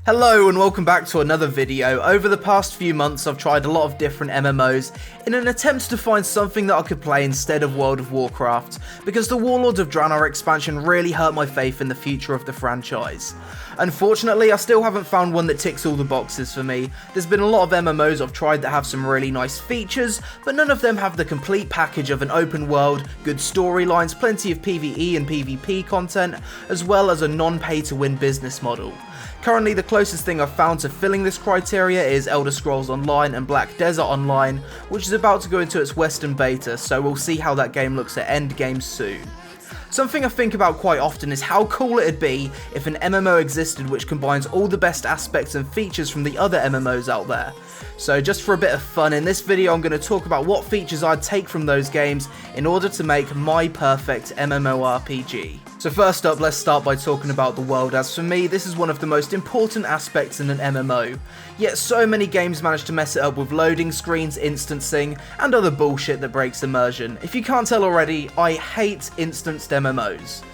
Hello and welcome back to another video. Over the past few months I've tried a lot of different MMOs in an attempt to find something that I could play instead of World of Warcraft, because the Warlords of Draenor expansion really hurt my faith in the future of the franchise. Unfortunately, I still haven't found one that ticks all the boxes for me. There's been a lot of MMOs I've tried that have some really nice features, but none of them have the complete package of an open world, good storylines, plenty of PvE and PvP content, as well as a non-pay-to-win business model. Currently, the closest thing I've found to filling this criteria is Elder Scrolls Online and Black Desert Online, which is about to go into its Western beta, so we'll see how that game looks at endgame soon. Something I think about quite often is how cool it'd be if an MMO existed which combines all the best aspects and features from the other MMOs out there. So just for a bit of fun, in this video I'm going to talk about what features I'd take from those games in order to make my perfect MMORPG. So first up, let's start by talking about the world, as for me this is one of the most important aspects in an MMO. Yet so many games manage to mess it up with loading screens, instancing, and other bullshit that breaks immersion. If you can't tell already, I hate instanced MMOs.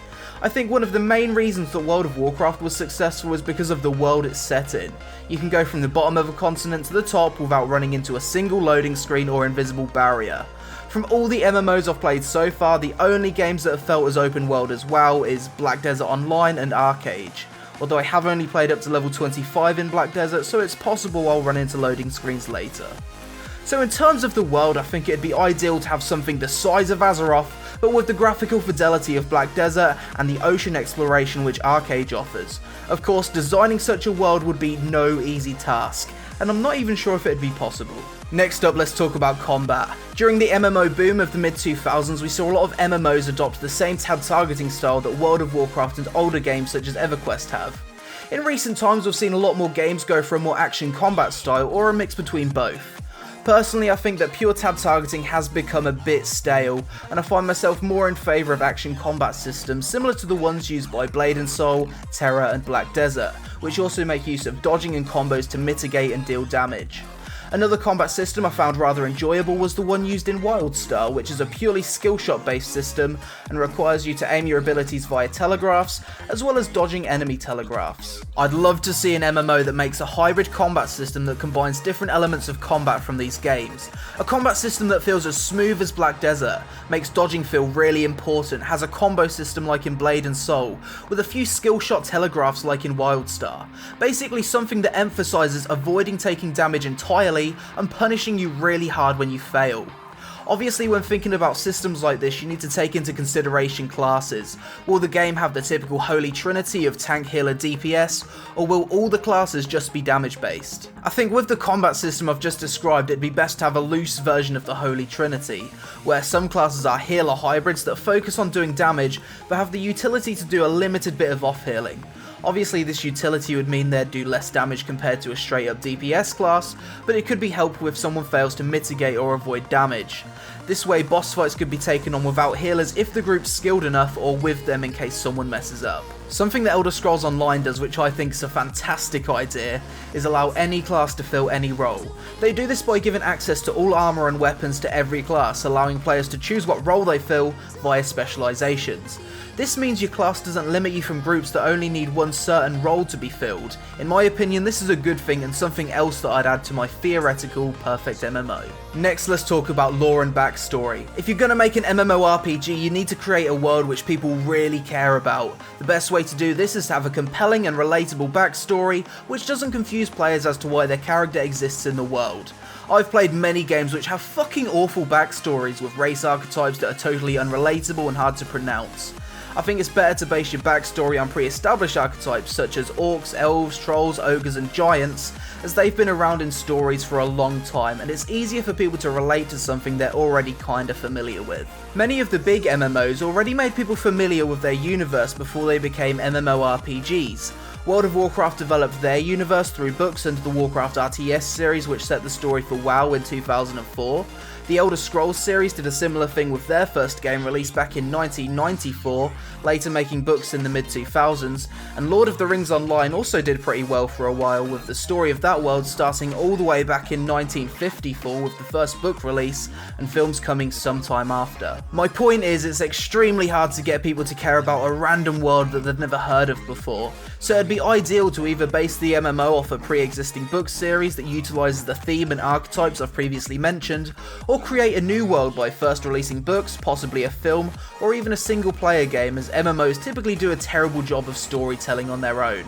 I think one of the main reasons that World of Warcraft was successful is because of the world it's set in. You can go from the bottom of a continent to the top without running into a single loading screen or invisible barrier. From all the MMOs I've played so far, the only games that have felt as open world as well is Black Desert Online and Archeage. Although I have only played up to level 25 in Black Desert, so it's possible I'll run into loading screens later. So in terms of the world, I think it'd be ideal to have something the size of Azeroth, but with the graphical fidelity of Black Desert and the ocean exploration which Archeage offers. Of course, designing such a world would be no easy task, and I'm not even sure if it'd be possible. Next up, let's talk about combat. During the MMO boom of the mid-2000s, we saw a lot of MMOs adopt the same tab targeting style that World of Warcraft and older games such as EverQuest have. In recent times, we've seen a lot more games go for a more action combat style or a mix between both. Personally, I think that pure tab targeting has become a bit stale, and I find myself more in favour of action combat systems similar to the ones used by Blade and Soul, Terra and Black Desert, which also make use of dodging and combos to mitigate and deal damage. Another combat system I found rather enjoyable was the one used in WildStar, which is a purely skill shot based system and requires you to aim your abilities via telegraphs, as well as dodging enemy telegraphs. I'd love to see an MMO that makes a hybrid combat system that combines different elements of combat from these games. A combat system that feels as smooth as Black Desert, makes dodging feel really important, has a combo system like in Blade and Soul, with a few skill shot telegraphs like in WildStar. Basically something that emphasises avoiding taking damage entirely and punishing you really hard when you fail. Obviously, when thinking about systems like this, you need to take into consideration classes. Will the game have the typical holy trinity of tank, healer, DPS, or will all the classes just be damage based? I think with the combat system I've just described, it'd be best to have a loose version of the holy trinity, where some classes are healer hybrids that focus on doing damage, but have the utility to do a limited bit of off healing. Obviously this utility would mean they'd do less damage compared to a straight up DPS class, but it could be helpful if someone fails to mitigate or avoid damage. This way boss fights could be taken on without healers if the group's skilled enough, or with them in case someone messes up. Something that Elder Scrolls Online does, which I think is a fantastic idea, is allow any class to fill any role. They do this by giving access to all armor and weapons to every class, allowing players to choose what role they fill via specializations. This means your class doesn't limit you from groups that only need one certain role to be filled. In my opinion, this is a good thing and something else that I'd add to my theoretical perfect MMO. Next, let's talk about lore and backstory. If you're going to make an MMORPG, you need to create a world which people really care about. The best way to do this is to have a compelling and relatable backstory, which doesn't confuse players as to why their character exists in the world. I've played many games which have fucking awful backstories with race archetypes that are totally unrelatable and hard to pronounce. I think it's better to base your backstory on pre-established archetypes such as orcs, elves, trolls, ogres and giants, as they've been around in stories for a long time and it's easier for people to relate to something they're already kinda familiar with. Many of the big MMOs already made people familiar with their universe before they became MMORPGs. World of Warcraft developed their universe through books under the Warcraft RTS series, which set the story for WoW in 2004. The Elder Scrolls series did a similar thing with their first game released back in 1994, later making books in the mid-2000s, and Lord of the Rings Online also did pretty well for a while, with the story of that world starting all the way back in 1954 with the first book release, and films coming sometime after. My point is, it's extremely hard to get people to care about a random world that they've never heard of before, so it'd be ideal to either base the MMO off a pre-existing book series that utilises the theme and archetypes I've previously mentioned, or create a new world by first releasing books, possibly a film, or even a single player game, as MMOs typically do a terrible job of storytelling on their own.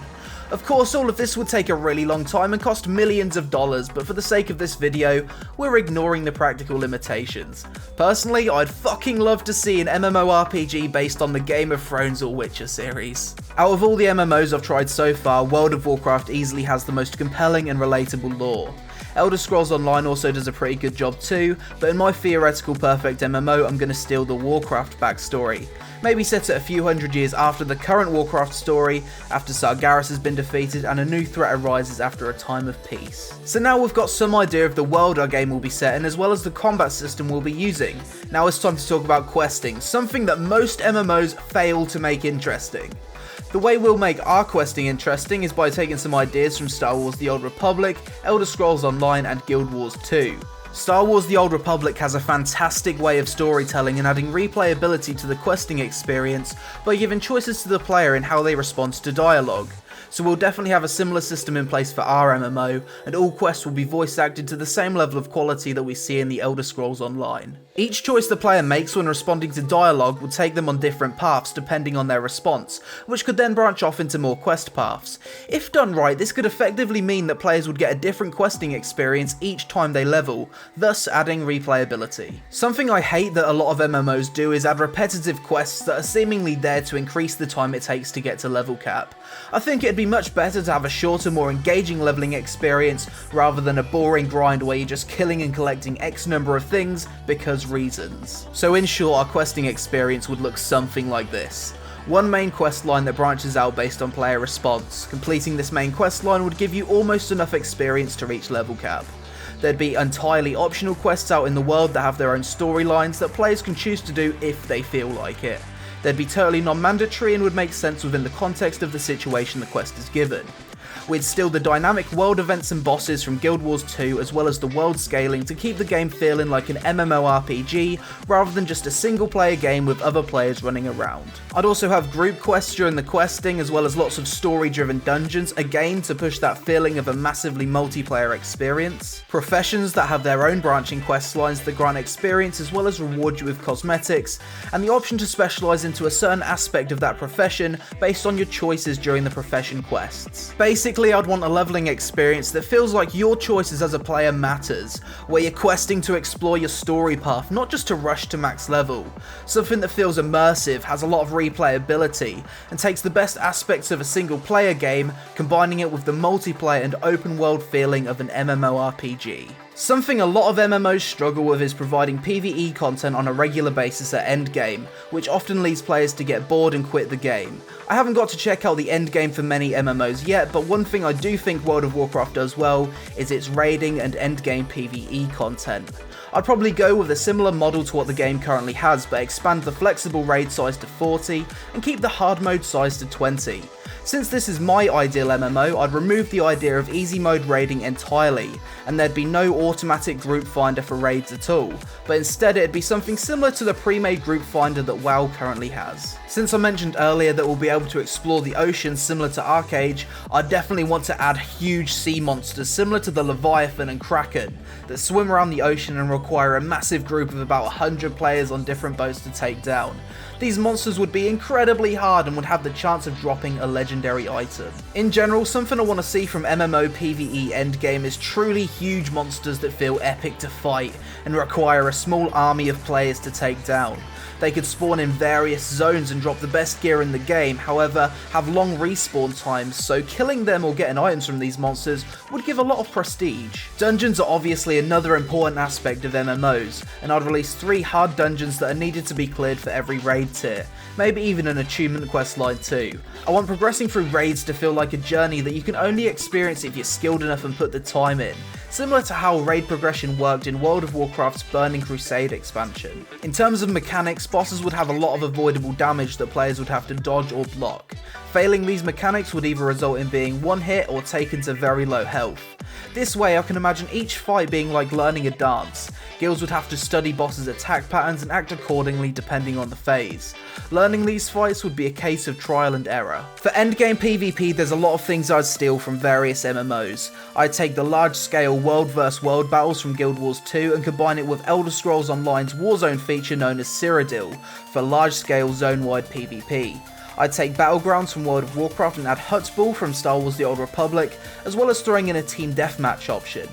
Of course, all of this would take a really long time and cost millions of dollars, but for the sake of this video, we're ignoring the practical limitations. Personally, I'd fucking love to see an MMORPG based on the Game of Thrones or Witcher series. Out of all the MMOs I've tried so far, World of Warcraft easily has the most compelling and relatable lore. Elder Scrolls Online also does a pretty good job too, but in my theoretical perfect MMO, I'm going to steal the Warcraft backstory. Maybe set it a few hundred years after the current Warcraft story, after Sargeras has been defeated and a new threat arises after a time of peace. So now we've got some idea of the world our game will be set in, as well as the combat system we'll be using. Now it's time to talk about questing, something that most MMOs fail to make interesting. The way we'll make our questing interesting is by taking some ideas from Star Wars The Old Republic, Elder Scrolls Online and Guild Wars 2. Star Wars The Old Republic has a fantastic way of storytelling and adding replayability to the questing experience by giving choices to the player in how they respond to dialogue. So we'll definitely have a similar system in place for our MMO, and all quests will be voice acted to the same level of quality that we see in the Elder Scrolls Online. Each choice the player makes when responding to dialogue will take them on different paths depending on their response, which could then branch off into more quest paths. If done right, this could effectively mean that players would get a different questing experience each time they level, thus adding replayability. Something I hate that a lot of MMOs do is add repetitive quests that are seemingly there to increase the time it takes to get to level cap. I think it'd be much better to have a shorter, more engaging leveling experience rather than a boring grind where you're just killing and collecting X number of things because reasons. So in short, our questing experience would look something like this. One main quest line that branches out based on player response. Completing this main quest line would give you almost enough experience to reach level cap. There'd be entirely optional quests out in the world that have their own storylines that players can choose to do if they feel like it. They'd be totally non-mandatory and would make sense within the context of the situation the quest is given. We'd steal the dynamic world events and bosses from Guild Wars 2 as well as the world scaling to keep the game feeling like an MMORPG rather than just a single player game with other players running around. I'd also have group quests during the questing as well as lots of story driven dungeons, again to push that feeling of a massively multiplayer experience. Professions that have their own branching quest lines that grant experience as well as reward you with cosmetics, and the option to specialise into a certain aspect of that profession based on your choices during the profession quests. Basically, I'd want a leveling experience that feels like your choices as a player matters, where you're questing to explore your story path, not just to rush to max level. Something that feels immersive, has a lot of replayability, and takes the best aspects of a single player game, combining it with the multiplayer and open world feeling of an MMORPG. Something a lot of MMOs struggle with is providing PvE content on a regular basis at endgame, which often leads players to get bored and quit the game. I haven't got to check out the endgame for many MMOs yet, but one thing I do think World of Warcraft does well is its raiding and endgame PvE content. I'd probably go with a similar model to what the game currently has, but expand the flexible raid size to 40 and keep the hard mode size to 20. Since this is my ideal MMO, I'd remove the idea of easy mode raiding entirely, and there'd be no automatic group finder for raids at all, but instead it'd be something similar to the pre-made group finder that WoW currently has. Since I mentioned earlier that we'll be able to explore the ocean similar to Archeage, I definitely want to add huge sea monsters similar to the Leviathan and Kraken, that swim around the ocean and require a massive group of about 100 players on different boats to take down. These monsters would be incredibly hard and would have the chance of dropping a legendary item. In general, something I want to see from MMO PvE endgame is truly huge monsters that feel epic to fight and require a small army of players to take down. They could spawn in various zones and drop the best gear in the game, however, have long respawn times, so killing them or getting items from these monsters would give a lot of prestige. Dungeons are obviously another important aspect of MMOs, and I'd release 3 hard dungeons that are needed to be cleared for every raid tier, maybe even an achievement quest line too. I want progressing through raids to feel like a journey that you can only experience if you're skilled enough and put the time in. similar to how raid progression worked in World of Warcraft's Burning Crusade expansion. In terms of mechanics, bosses would have a lot of avoidable damage that players would have to dodge or block. Failing these mechanics would either result in being one hit or taken to very low health. This way I can imagine each fight being like learning a dance. Guilds would have to study bosses' attack patterns and act accordingly depending on the phase. Learning these fights would be a case of trial and error. For endgame PvP, there's a lot of things I'd steal from various MMOs. I'd take the large scale world vs world battles from Guild Wars 2 and combine it with Elder Scrolls Online's Warzone feature known as Cyrodiil for large scale zone wide PvP. I'd take Battlegrounds from World of Warcraft and add Hutzball from Star Wars The Old Republic, as well as throwing in a team deathmatch option.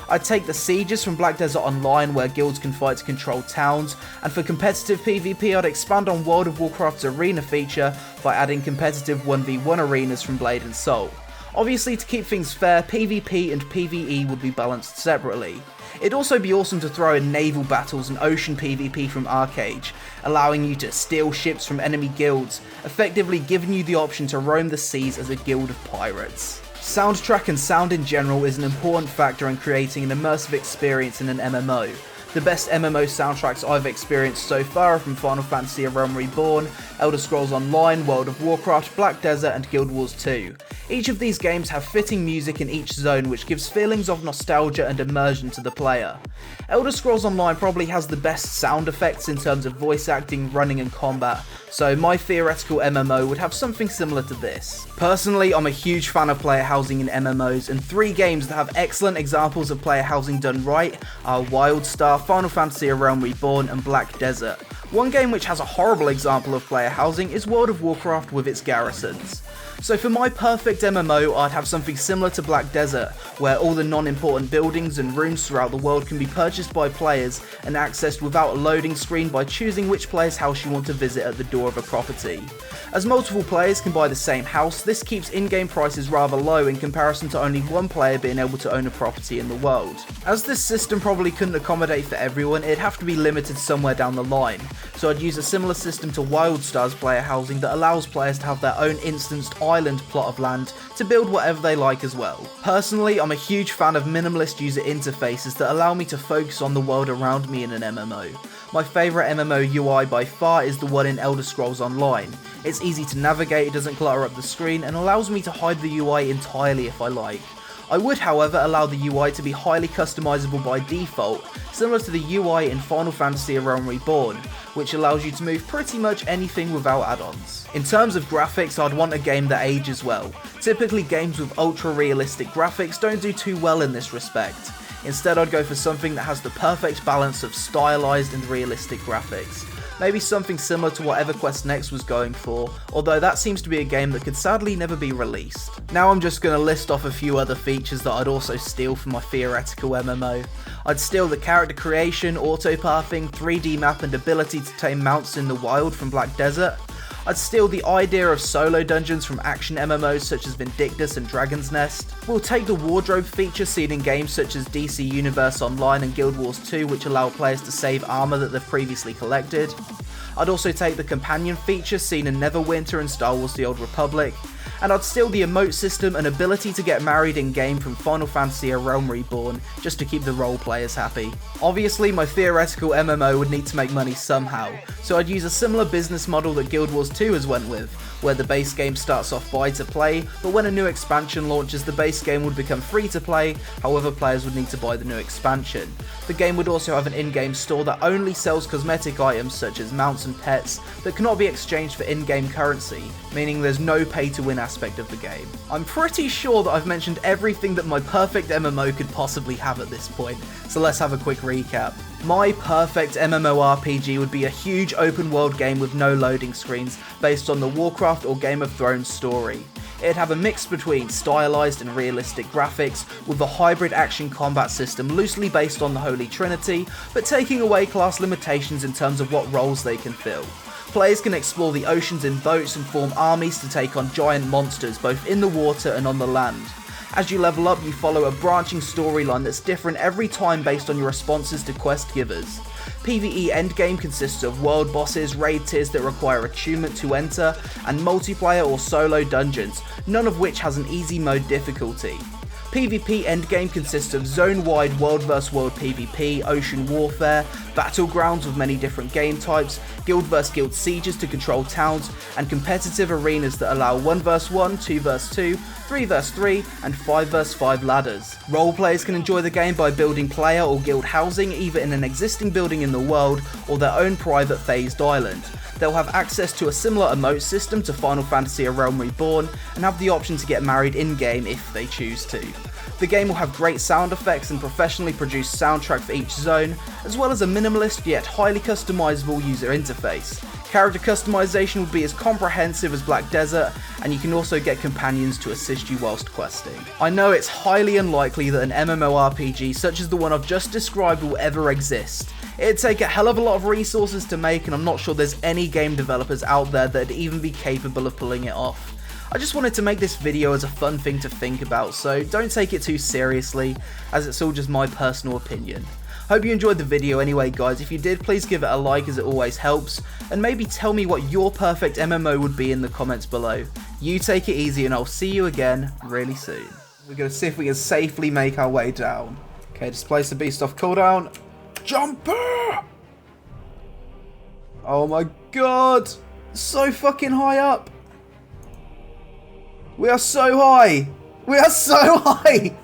I'd take the Sieges from Black Desert Online where guilds can fight to control towns, and for competitive PvP I'd expand on World of Warcraft's arena feature by adding competitive 1v1 arenas from Blade and Soul. Obviously, to keep things fair, PvP and PvE would be balanced separately. It'd also be awesome to throw in naval battles and ocean PvP from Archeage, allowing you to steal ships from enemy guilds, effectively giving you the option to roam the seas as a guild of pirates. Soundtrack and sound in general is an important factor in creating an immersive experience in an MMO. The best MMO soundtracks I've experienced so far are from Final Fantasy A Realm Reborn, Elder Scrolls Online, World of Warcraft, Black Desert and Guild Wars 2. Each of these games have fitting music in each zone which gives feelings of nostalgia and immersion to the player. Elder Scrolls Online probably has the best sound effects in terms of voice acting, running and combat, so my theoretical MMO would have something similar to this. Personally, I'm a huge fan of player housing in MMOs, and 3 games that have excellent examples of player housing done right are WildStar, Final Fantasy A Realm Reborn and Black Desert. One game which has a horrible example of player housing is World of Warcraft with its garrisons. So for my perfect MMO, I'd have something similar to Black Desert, where all the non-important buildings and rooms throughout the world can be purchased by players and accessed without a loading screen by choosing which player's house you want to visit at the door of a property. As multiple players can buy the same house, this keeps in-game prices rather low in comparison to only one player being able to own a property in the world. As this system probably couldn't accommodate for everyone, it'd have to be limited somewhere down the line, so I'd use a similar system to WildStar's player housing that allows players to have their own instanced island plot of land to build whatever they like as well. Personally, I'm a huge fan of minimalist user interfaces that allow me to focus on the world around me in an MMO. My favourite MMO UI by far is the one in Elder Scrolls Online. It's easy to navigate, it doesn't clutter up the screen, and allows me to hide the UI entirely if I like. I would, however, allow the UI to be highly customizable by default, similar to the UI in Final Fantasy A Realm Reborn, which allows you to move pretty much anything without add-ons. In terms of graphics, I'd want a game that ages well. Typically, games with ultra-realistic graphics don't do too well in this respect. Instead, I'd go for something that has the perfect balance of stylized and realistic graphics. Maybe something similar to what EverQuest Next was going for, although that seems to be a game that could sadly never be released. Now I'm just going to list off a few other features that I'd also steal from my theoretical MMO. I'd steal the character creation, auto-pathing, 3D map and ability to tame mounts in the wild from Black Desert. I'd steal the idea of solo dungeons from action MMOs such as Vindictus and Dragon's Nest. We'll take the wardrobe feature seen in games such as DC Universe Online and Guild Wars 2, which allow players to save armor that they've previously collected. I'd also take the companion feature seen in Neverwinter and Star Wars The Old Republic. And I'd steal the emote system and ability to get married in-game from Final Fantasy A Realm Reborn, just to keep the role players happy. Obviously, my theoretical MMO would need to make money somehow, so I'd use a similar business model that Guild Wars 2 has went with, where the base game starts off buy to play, but when a new expansion launches, the base game would become free to play, however players would need to buy the new expansion. The game would also have an in-game store that only sells cosmetic items such as mounts and pets that cannot be exchanged for in-game currency, meaning there's no pay-to-win aspect of the game. I'm pretty sure that I've mentioned everything that my perfect MMO could possibly have at this point, so let's have a quick recap. My perfect MMORPG would be a huge open world game with no loading screens, based on the Warcraft or Game of Thrones story. It'd have a mix between stylized and realistic graphics, with a hybrid action combat system loosely based on the Holy Trinity, but taking away class limitations in terms of what roles they can fill. Players can explore the oceans in boats and form armies to take on giant monsters both in the water and on the land. As you level up, you follow a branching storyline that's different every time based on your responses to quest givers. PvE endgame consists of world bosses, raid tiers that require attunement to enter, and multiplayer or solo dungeons, none of which has an easy mode difficulty. PvP endgame consists of zone-wide world vs world PvP, ocean warfare, battlegrounds with many different game types, guild vs guild sieges to control towns, and competitive arenas that allow 1 vs 1, 2 vs 2, 3 vs 3, and 5 vs 5 ladders. Role players can enjoy the game by building player or guild housing either in an existing building in the world or their own private phased island. They'll have access to a similar emote system to Final Fantasy A Realm Reborn and have the option to get married in-game if they choose to. The game will have great sound effects and professionally produced soundtrack for each zone, as well as a minimalist yet highly customizable user interface. Character customization will be as comprehensive as Black Desert, and you can also get companions to assist you whilst questing. I know it's highly unlikely that an MMORPG such as the one I've just described will ever exist. It'd take a hell of a lot of resources to make, and I'm not sure there's any game developers out there that'd even be capable of pulling it off. I just wanted to make this video as a fun thing to think about, so don't take it too seriously, as it's all just my personal opinion. Hope you enjoyed the video anyway, guys. If you did, please give it a like, as it always helps, and maybe tell me what your perfect MMO would be in the comments below. You take it easy, and I'll see you again really soon. We're going to see if we can safely make our way down. Okay, displace the beast off cooldown. Jumper! Oh my god! So fucking high up! We are so high! We are so high!